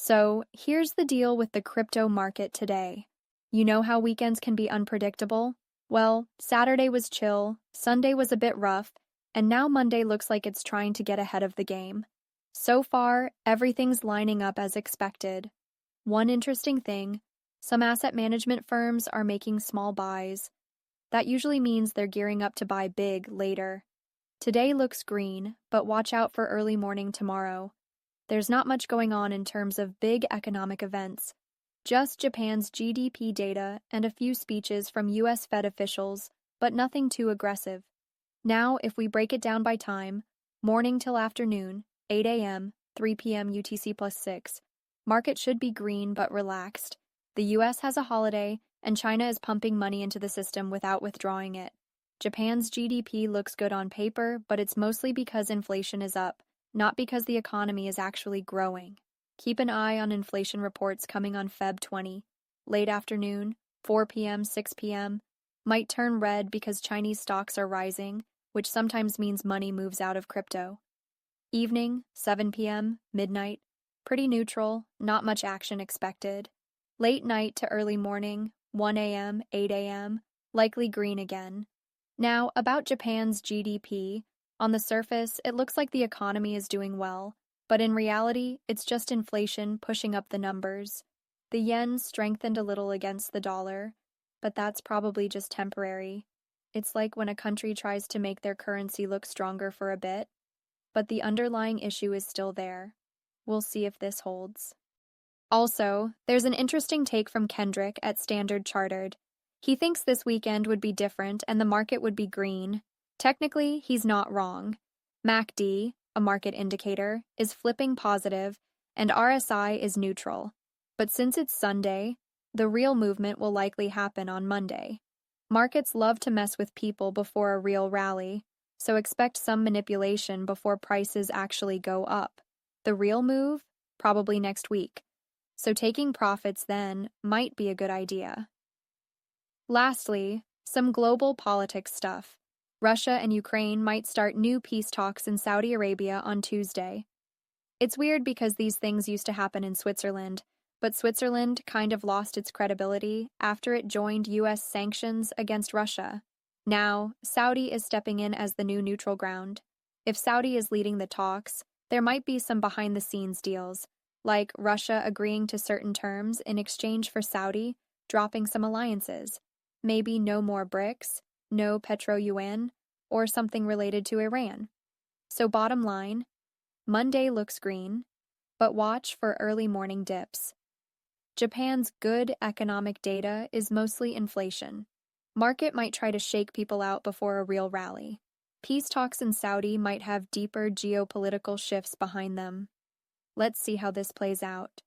So, here's the deal with the crypto market today. You know how weekends can be unpredictable? Well, Saturday was chill, Sunday was a bit rough, and now Monday looks like it's trying to get ahead of the game. So far, everything's lining up as expected. One interesting thing, some asset management firms are making small buys. That usually means they're gearing up to buy big later. Today looks green, but watch out for early morning tomorrow. There's not much going on in terms of big economic events, just Japan's GDP data and a few speeches from US Fed officials, but nothing too aggressive. Now, if we break it down by time, morning till afternoon, 8 a.m., 3 p.m. UTC plus 6, market should be green but relaxed. The US has a holiday, and China is pumping money into the system without withdrawing it. Japan's GDP looks good on paper, but it's mostly because inflation is up, not because the economy is actually growing. Keep an eye on inflation reports coming on Feb 20. Late afternoon, 4 p.m., 6 p.m., might turn red because Chinese stocks are rising, which sometimes means money moves out of crypto. Evening, 7 p.m., midnight, pretty neutral, not much action expected. Late night to early morning, 1 a.m., 8 a.m., likely green again. Now, about Japan's GDP, on the surface, it looks like the economy is doing well, but in reality, it's just inflation pushing up the numbers. The yen strengthened a little against the dollar, but that's probably just temporary. It's like when a country tries to make their currency look stronger for a bit, but the underlying issue is still there. We'll see if this holds. Also, there's an interesting take from Kendrick at Standard Chartered. He thinks this weekend would be different and the market would be green. Technically, he's not wrong. MACD, a market indicator, is flipping positive, and RSI is neutral. But since it's Sunday, the real movement will likely happen on Monday. Markets love to mess with people before a real rally, so expect some manipulation before prices actually go up. The real move? Probably next week. So taking profits then might be a good idea. Lastly, some global politics stuff. Russia and Ukraine might start new peace talks in Saudi Arabia on Tuesday. It's weird because these things used to happen in Switzerland, but Switzerland kind of lost its credibility after it joined US sanctions against Russia. Now, Saudi is stepping in as the new neutral ground. If Saudi is leading the talks, there might be some behind-the-scenes deals, like Russia agreeing to certain terms in exchange for Saudi dropping some alliances. Maybe no more BRICS, no petro-yuan, or something related to Iran. So bottom line, Monday looks green, but watch for early morning dips. Japan's good economic data is mostly inflation. Market might try to shake people out before a real rally. Peace talks in Saudi might have deeper geopolitical shifts behind them. Let's see how this plays out.